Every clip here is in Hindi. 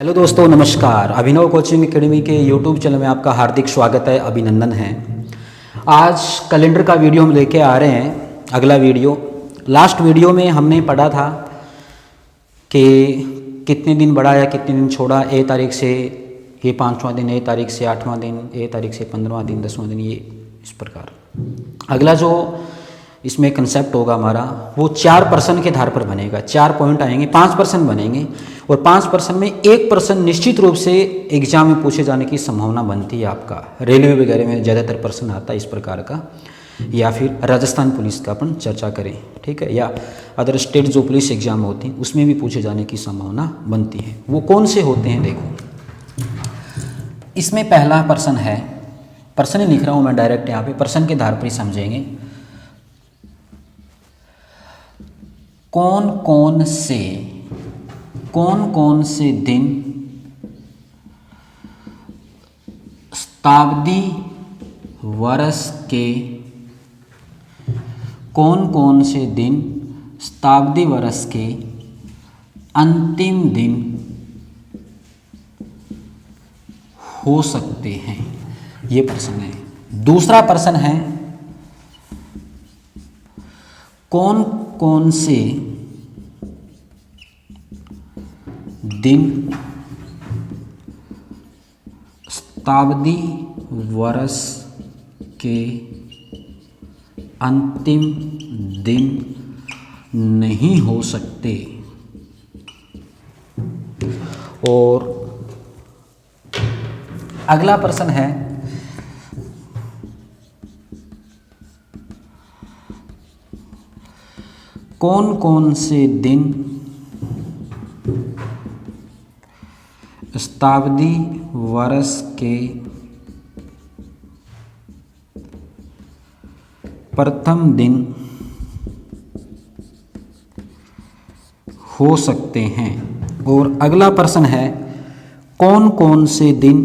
हेलो दोस्तों, नमस्कार। अभिनव कोचिंग एकेडमी के यूट्यूब चैनल में आपका हार्दिक स्वागत है, अभिनंदन है। आज कैलेंडर का वीडियो हम लेके आ रहे हैं, अगला वीडियो। लास्ट वीडियो में हमने पढ़ा था कि कितने दिन बढ़ा या कितने दिन छोड़ा। ए तारीख से ये 5वां दिन, ए तारीख से 8वां दिन, ए तारीख से 15वां दिन, 10वां दिन, ये इस प्रकार। अगला जो इसमें कंसेप्ट होगा हमारा, वो 4% के आधार पर बनेगा। 4 पॉइंट आएंगे, 5% बनेंगे और 5% में 1% निश्चित रूप से एग्जाम में पूछे जाने की संभावना बनती है। आपका रेलवे वगैरह में ज़्यादातर प्रश्न आता है इस प्रकार का, या फिर राजस्थान पुलिस का अपन चर्चा करें, ठीक है, या अदर स्टेट जो पुलिस एग्जाम होती हैं उसमें भी पूछे जाने की संभावना बनती है। वो कौन से होते हैं देखो। इसमें पहला प्रश्न है, प्रश्न ही लिख रहा हूँ मैं डायरेक्ट, यहाँ पे प्रश्न के आधार पर ही समझेंगे। कौन कौन से दिन शताब्दी वर्ष के, कौन से दिन शताब्दी वर्ष के अंतिम दिन हो सकते हैं, ये प्रश्न है। दूसरा प्रश्न है, कौन से दिन शताब्दी वर्ष के अंतिम दिन नहीं हो सकते। और अगला प्रश्न है, कौन से दिन शताब्दी वर्ष के प्रथम दिन हो सकते हैं। और अगला प्रश्न है, कौन से दिन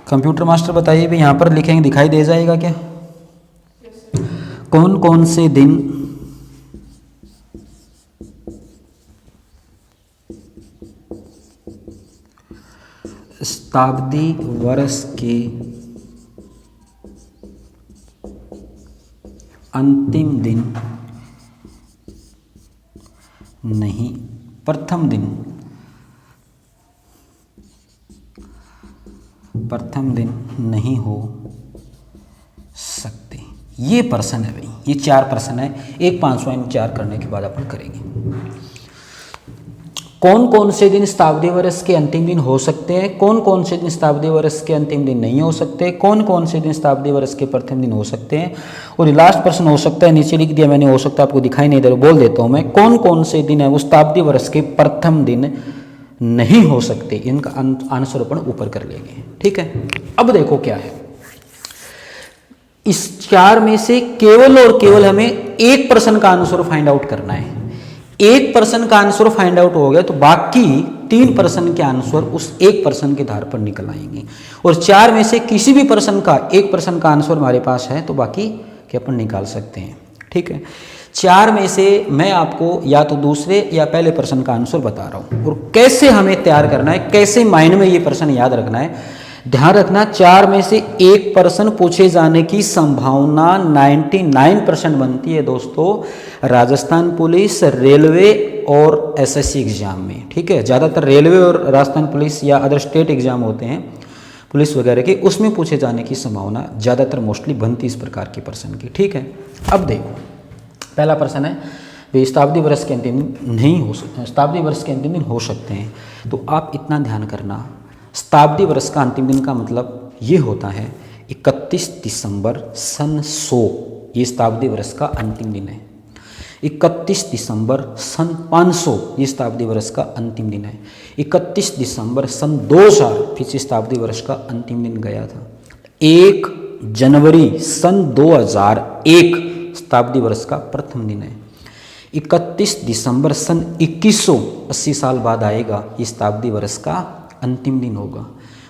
कंप्यूटर मास्टर बताइए भी, यहाँ पर लिखेंगे दिखाई दे जाएगा क्या? कौन से दिन शताब्दी वर्ष के अंतिम दिन नहीं, प्रथम दिन नहीं हो सकते। ये प्रश्न है भाई, ये 4 प्रश्न है। एक 5वां इन 4 करने के बाद अपन करेंगे। कौन से दिन शताब्दी वर्ष के अंतिम दिन हो सकते हैं, कौन से दिन शताब्दी वर्ष के अंतिम दिन नहीं हो सकते, कौन से दिन शताब्दी वर्ष के प्रथम दिन हो सकते हैं। और लास्ट प्रश्न हो सकता है, नीचे लिख दिया मैंने, हो सकता है आपको दिखाई नहीं दे रहा, बोल देता हूं मैं। कौन से दिन है वो शताब्दी वर्ष के प्रथम दिन नहीं हो सकते। इनका आंसर अपन ऊपर कर लेंगे, ठीक है। अब देखो क्या है, इस 4 में से केवल और केवल हमें एक प्रश्न का आंसर फाइंड आउट करना है। एक प्रश्न का आंसर फाइंड आउट हो गया तो बाकी 3 प्रश्न के आंसर उस एक प्रश्न के आधार पर निकल आएंगे। और 4 में से किसी भी प्रश्न का एक प्रश्न का आंसर हमारे पास है तो बाकी के अपन निकाल सकते हैं, ठीक है। 4 में से मैं आपको या तो दूसरे या पहले प्रश्न का आंसर बता रहा हूं, और कैसे हमें तैयार करना है, कैसे माइंड में ये प्रश्न याद रखना है। ध्यान रखना, 4 में से एक प्रश्न पूछे जाने की संभावना 99% बनती है दोस्तों राजस्थान पुलिस, रेलवे और एसएससी एग्जाम में, ठीक है। ज़्यादातर रेलवे और राजस्थान पुलिस या अदर स्टेट एग्जाम होते हैं पुलिस वगैरह के, उसमें पूछे जाने की संभावना ज़्यादातर मोस्टली बनती इस प्रकार के प्रश्न की, ठीक है। अब देखो, पहला प्रश्न है, वे शताब्दी वर्ष के अंतिम दिन नहीं हो सकते, शताब्दी वर्ष के अंतिम दिन हो सकते हैं। तो आप इतना ध्यान करना, शताब्दी वर्ष का अंतिम दिन का मतलब ये होता है 31 दिसंबर सन 100, ये शताब्दी वर्ष का अंतिम दिन है। 31 दिसंबर सन 500 ये शताब्दी वर्ष का अंतिम दिन है। 31 दिसंबर सन 2000 फिर से शताब्दी वर्ष का अंतिम दिन गया था। 1 जनवरी सन 2001 शताब्दी वर्ष का प्रथम दिन है। 31 दिसंबर सन 2180 साल बाद आएगा, ये शताब्दी वर्ष का अंतिम दिन होगा।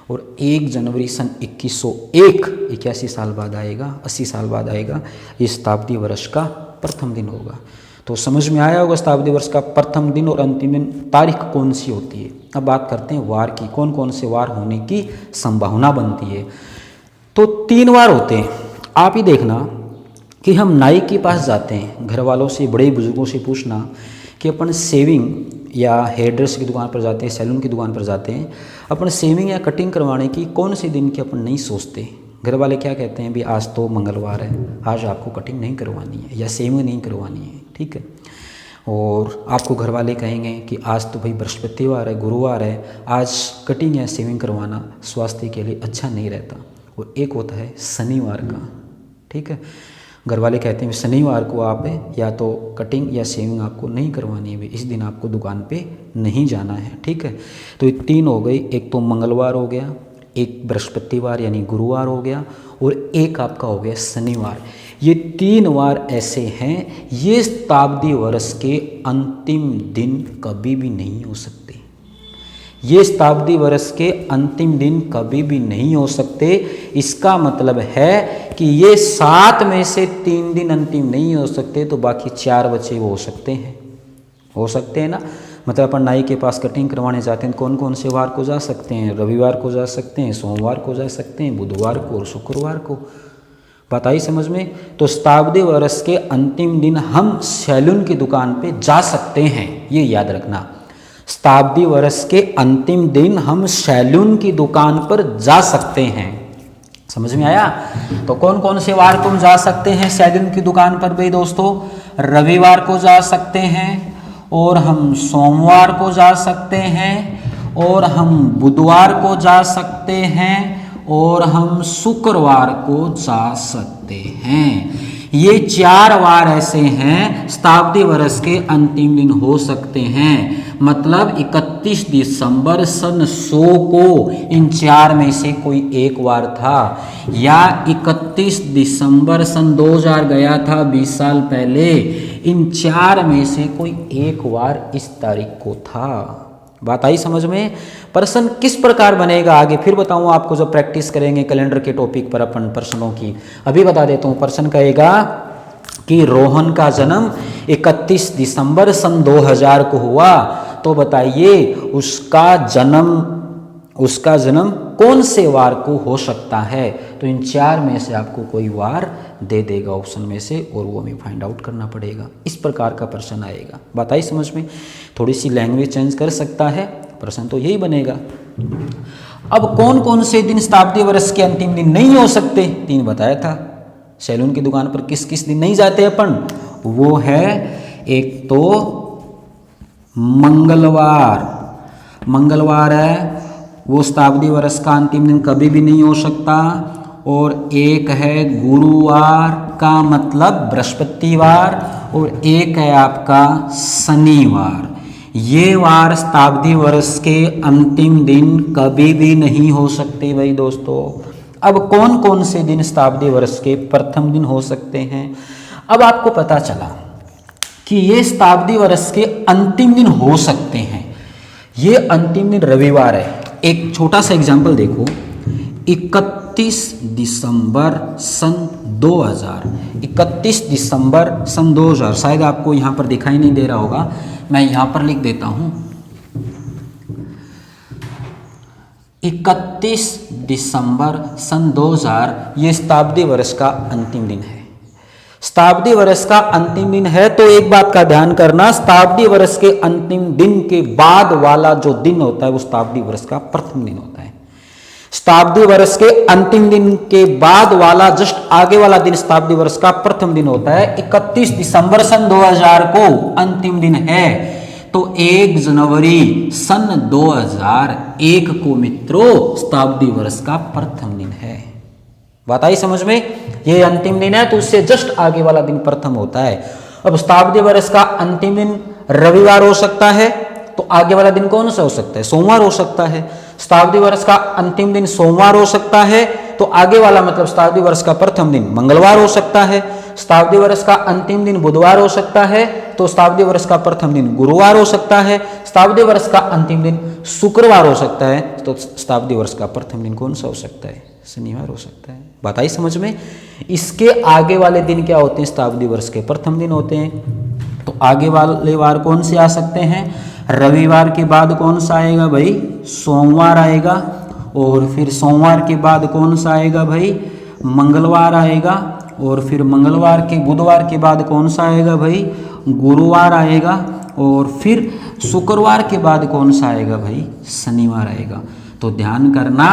और 1 जनवरी सन 2101 81 साल बाद आएगा, 80 साल बाद आएगा, ये शताब्दी वर्ष का प्रथम दिन होगा। तो समझ में आया होगा शताब्दी वर्ष का प्रथम दिन और अंतिम दिन तारीख कौन सी होती है। अब बात करते हैं वार की, कौन कौन से वार होने की संभावना बनती है। तो 3 वार होते हैं। आप ही देखना कि हम नाई के पास जाते हैं, घर वालों से, बड़े बुजुर्गों से पूछना कि अपन सेविंग या हेयर ड्रेस की दुकान पर जाते हैं, सैलून की दुकान पर जाते हैं, अपन सेविंग या कटिंग करवाने की कौन से दिन की अपन नहीं सोचते। घर वाले क्या कहते हैं, भी आज तो मंगलवार है, आज आपको कटिंग नहीं करवानी है या सेविंग नहीं करवानी है, ठीक है। और आपको घर वाले कहेंगे कि आज तो भाई बृहस्पतिवार है, गुरुवार है, आज कटिंग या सेविंग करवाना स्वास्थ्य के लिए अच्छा नहीं रहता। और एक होता है शनिवार का, ठीक है। घर वाले कहते हैं शनिवार को आप या तो कटिंग या शेविंग आपको नहीं करवानी है, इस दिन आपको दुकान पे नहीं जाना है, ठीक है। तो ये 3 हो गई, एक तो मंगलवार हो गया, एक बृहस्पतिवार यानी गुरुवार हो गया, और एक आपका हो गया शनिवार। ये 3 वार ऐसे हैं, ये शताब्दी वर्ष के अंतिम दिन कभी भी नहीं हो सकते। ये शताब्दी वर्ष के अंतिम दिन कभी भी नहीं हो सकते। इसका मतलब है कि ये 7 में से 3 दिन अंतिम नहीं हो सकते, तो बाकी 4 बचे वो हो सकते हैं ना। मतलब अपन नाई के पास कटिंग करवाने जाते हैं, कौन कौन से वार को जा सकते हैं, रविवार को जा सकते हैं, सोमवार को जा सकते हैं, बुधवार को और शुक्रवार को। बात आई समझ में। तो शताब्दी वर्ष के अंतिम दिन हम सैलून की दुकान पे जा सकते हैं, ये याद रखना। शताब्दी वर्ष के अंतिम दिन हम सैलून की दुकान पर जा सकते हैं। समझ में आया। तो कौन कौन से वार तुम जा सकते हैं सैलून की दुकान पर भाई दोस्तों? रविवार को जा सकते हैं, और हम सोमवार को जा सकते हैं, और हम बुधवार को जा सकते हैं, और हम शुक्रवार को जा सकते हैं। ये 4 वार ऐसे हैं शताब्दी वर्ष के अंतिम दिन हो सकते हैं। मतलब 31 दिसंबर सन 100 को इन 4 में से कोई एक वार था, या 31 दिसंबर सन 2000 गया था 20 साल पहले, इन 4 में से कोई एक वार इस तारीख को था। बात आई समझ में। प्रश्न किस प्रकार बनेगा आगे फिर बताऊं आपको जब प्रैक्टिस करेंगे कैलेंडर के टॉपिक पर अपन प्रश्नों की। अभी बता देता हूं। प्रश्न कहेगा कि रोहन का जन्म 31 दिसंबर सन 2000 को हुआ, तो बताइए उसका जन्म कौन से वार को हो सकता है। तो इन 4 में से आपको कोई वार दे देगा ऑप्शन में से, और वो हमें फाइंड आउट करना पड़ेगा। इस प्रकार का प्रश्न आएगा। बात आई समझ में। थोड़ी सी लैंग्वेज चेंज कर सकता है, प्रश्न तो यही बनेगा। अब कौन कौन से दिन शताब्दी वर्ष के अंतिम दिन नहीं हो सकते? 3 बताया था। सैलून की दुकान पर किस किस दिन नहीं जाते अपन? वो है एक तो मंगलवार है, वो शताब्दी वर्ष का अंतिम दिन कभी भी नहीं हो सकता। और एक है गुरुवार का मतलब बृहस्पतिवार, और एक है आपका शनिवार। ये वार शताब्दी वर्ष के अंतिम दिन कभी भी नहीं हो सकते भाई दोस्तों। अब कौन कौन से दिन शताब्दी वर्ष के प्रथम दिन हो सकते हैं? अब आपको पता चला कि ये शताब्दी वर्ष के अंतिम दिन हो सकते हैं। ये अंतिम दिन रविवार है। एक छोटा सा एग्जाम्पल देखो, 31 दिसंबर सन 2000, 31 दिसंबर सन 2000, शायद आपको यहाँ पर दिखाई नहीं दे रहा होगा, मैं यहाँ पर लिख देता हूँ। 31 दिसंबर सन 2000 ये शताब्दी वर्ष का अंतिम दिन है। शताब्दी वर्ष का अंतिम दिन है, तो एक बात का ध्यान करना, शताब्दी वर्ष के अंतिम दिन के बाद वाला जो दिन होता है वो शताब्दी वर्ष का प्रथम दिन होता है। शताब्दी वर्ष के अंतिम दिन के बाद वाला जस्ट आगे वाला दिन शताब्दी वर्ष का प्रथम दिन होता है। 31 दिसंबर सन 2000 को अंतिम दिन है, तो 1 जनवरी सन 2001 को मित्रों शताब्दी वर्ष का प्रथम दिन है। बात आई समझ में। ये अंतिम दिन है, तो उससे जस्ट आगे वाला दिन प्रथम होता है। अब शताब्दी वर्ष का अंतिम दिन रविवार हो सकता है, तो आगे वाला दिन कौन सा हो सकता है? सोमवार हो सकता है। शताब्दी वर्ष का अंतिम दिन सोमवार हो सकता है, तो आगे वाला मतलब शताब्दी वर्ष का प्रथम दिन मंगलवार हो सकता है। शताब्दी वर्ष का अंतिम दिन बुधवार हो सकता है, तो शताब्दी वर्ष का प्रथम दिन गुरुवार हो सकता है। शताब्दी वर्ष का अंतिम दिन शुक्रवार हो सकता है, तो शताब्दी वर्ष का प्रथम दिन कौन सा हो सकता है? शनिवार हो सकता है। बात आई समझ में। इसके आगे वाले दिन क्या होते हैं, शताब्दी वर्ष के प्रथम दिन होते हैं। तो आगे वाले वार कौन से आ सकते हैं, रविवार के बाद कौन सा आएगा भाई, सोमवार आएगा, और फिर सोमवार के बाद कौन सा आएगा भाई, मंगलवार आएगा, और फिर मंगलवार के बुधवार के बाद कौन सा आएगा भाई, गुरुवार आएगा, और फिर शुक्रवार के बाद कौन सा आएगा भाई, शनिवार आएगा। तो ध्यान करना,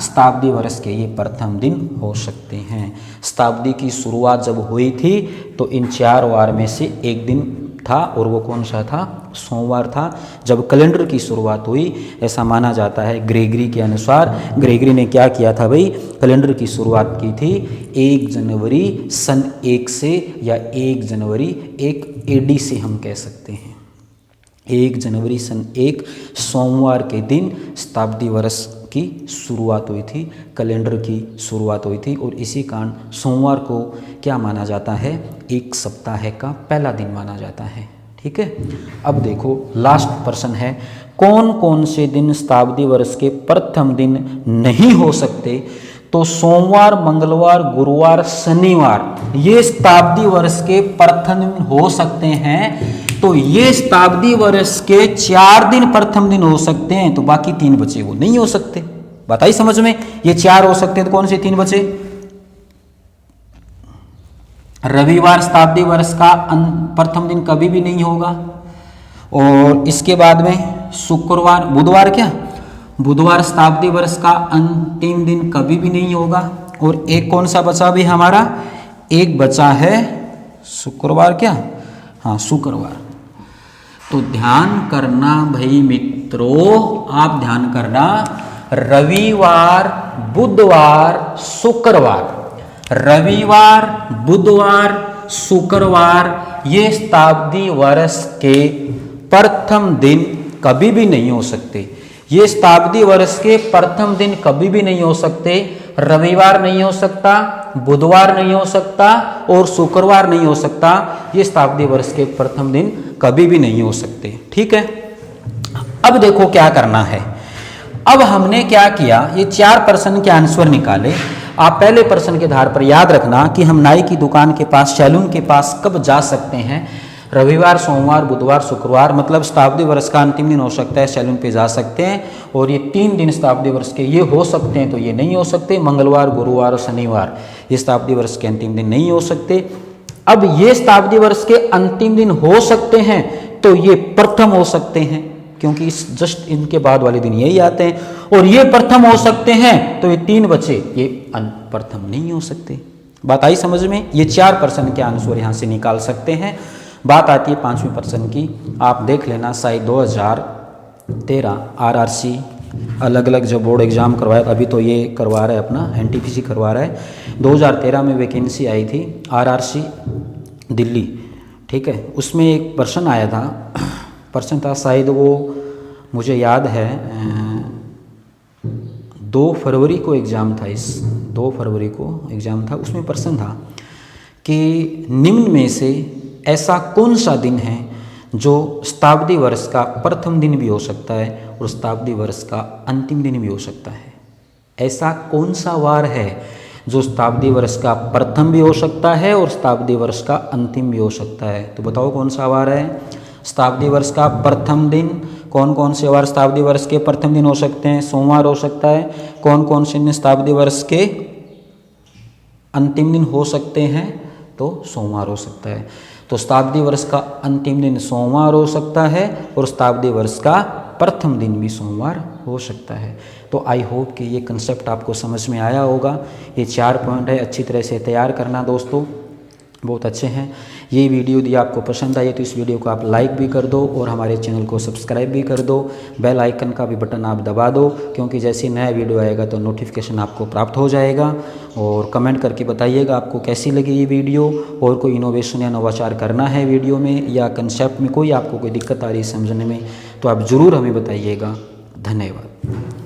शताब्दी वर्ष के ये प्रथम दिन हो सकते हैं। शताब्दी की शुरुआत जब हुई थी तो इन 4 वार में से एक दिन था, और वो कौन सा था, सोमवार था जब कैलेंडर की शुरुआत हुई। ऐसा माना जाता है ग्रेगरी के अनुसार। ग्रेगरी ने क्या किया था भाई, कैलेंडर की शुरुआत की थी 1 जनवरी सन 1 से, या 1 जनवरी 1 AD से हम कह सकते हैं। 1 जनवरी सन 1 सोमवार के दिन शताब्दी वर्ष की शुरुआत हुई थी, कैलेंडर की शुरुआत हुई थी, और इसी कारण सोमवार को क्या माना जाता है, एक सप्ताह का पहला दिन माना जाता है। ठीक है, अब देखो लास्ट प्रश्न है, कौन कौन से दिन शताब्दी वर्ष के प्रथम दिन नहीं हो सकते। तो सोमवार, मंगलवार, गुरुवार, शनिवार ये शताब्दी वर्ष के प्रथम दिन हो सकते हैं। तो ये शताब्दी वर्ष के 4 दिन प्रथम दिन हो सकते हैं, तो बाकी 3 बचे वो नहीं हो सकते। बताइए समझ में, ये 4 हो सकते हैं तो कौन से 3 बचे। रविवार शताब्दी वर्ष का प्रथम दिन कभी भी नहीं होगा, और इसके बाद में शुक्रवार, बुधवार, क्या बुधवार शताब्दी वर्ष का अंतिम दिन कभी भी नहीं होगा, और एक कौन सा बचा भी हमारा, एक बचा है शुक्रवार, क्या, हाँ शुक्रवार। तो ध्यान करना भाई मित्रों, आप ध्यान करना, रविवार, बुधवार, शुक्रवार, रविवार, बुधवार, शुक्रवार ये शताब्दी वर्ष के प्रथम दिन कभी भी नहीं हो सकते। ये शताब्दी वर्ष के प्रथम दिन कभी भी नहीं हो सकते। रविवार नहीं हो सकता, बुधवार नहीं हो सकता, और शुक्रवार नहीं हो सकता। ये शताब्दी वर्ष के प्रथम दिन कभी भी नहीं हो सकते। ठीक है, अब देखो क्या करना है। अब हमने क्या किया, ये 4 प्रश्न के आंसर निकाले। आप पहले प्रश्न के आधार पर याद रखना कि हम नाई की दुकान के पास, सैलून के पास कब जा सकते हैं। रविवार, सोमवार, बुधवार, शुक्रवार, मतलब शताब्दी वर्ष का अंतिम दिन हो सकता है, सैलून पे जा सकते हैं। और ये 3 दिन शताब्दी वर्ष के ये हो सकते हैं, तो ये नहीं हो सकते। मंगलवार, गुरुवार और शनिवार ये शताब्दी वर्ष के अंतिम दिन नहीं हो सकते। अब ये शताब्दी वर्ष के अंतिम दिन हो सकते हैं, तो ये प्रथम हो सकते हैं, क्योंकि इस जस्ट इनके बाद वाले दिन यही आते हैं। और ये प्रथम हो सकते हैं, तो ये 3 बचे, ये प्रथम नहीं हो सकते। बात आई समझ में। ये 4 प्रश्न के आंसर यहाँ से निकाल सकते हैं। बात आती है 5वें प्रश्न की। आप देख लेना, शायद 2013 RRC अलग अलग जब बोर्ड एग्जाम करवाया, अभी तो ये करवा रहा है अपना NTPC करवा रहा है। 2013 में वैकेंसी आई थी RRC दिल्ली, ठीक है। उसमें एक प्रश्न आया था, प्रश्न था शायद वो मुझे याद है 2 फरवरी को एग्ज़ाम था, इस 2 फरवरी को एग्ज़ाम था। उसमें प्रश्न था कि निम्न में से ऐसा कौन सा दिन है जो शताब्दी वर्ष का प्रथम दिन भी हो सकता है और शताब्दी वर्ष का अंतिम दिन भी हो सकता है। ऐसा कौन सा वार है जो शताब्दी वर्ष का प्रथम भी हो सकता है और शताब्दी वर्ष का अंतिम भी हो सकता है। तो बताओ कौन सा वार है शताब्दी वर्ष का प्रथम दिन। कौन कौन से वार शताब्दी वर्ष के प्रथम दिन हो सकते हैं। सोमवार हो सकता है। कौन कौन से दिन शताब्दी वर्ष के अंतिम दिन हो सकते हैं, तो सोमवार हो सकता है। तो शताब्दी वर्ष का अंतिम दिन सोमवार हो सकता है और शताब्दी वर्ष का प्रथम दिन भी सोमवार हो सकता है। तो आई होप कि ये कंसेप्ट आपको समझ में आया होगा। ये 4 पॉइंट है, अच्छी तरह से तैयार करना दोस्तों, बहुत अच्छे हैं। ये वीडियो यदि आपको पसंद आई तो इस वीडियो को आप लाइक भी कर दो और हमारे चैनल को सब्सक्राइब भी कर दो। बेल आइकन का भी बटन आप दबा दो, क्योंकि जैसे ही नया वीडियो आएगा तो नोटिफिकेशन आपको प्राप्त हो जाएगा। और कमेंट करके बताइएगा आपको कैसी लगी ये वीडियो, और कोई इनोवेशन या नवाचार करना है वीडियो में या कंसेप्ट में कोई आपको कोई दिक्कत आ रही है समझने में, तो आप ज़रूर हमें बताइएगा। धन्यवाद।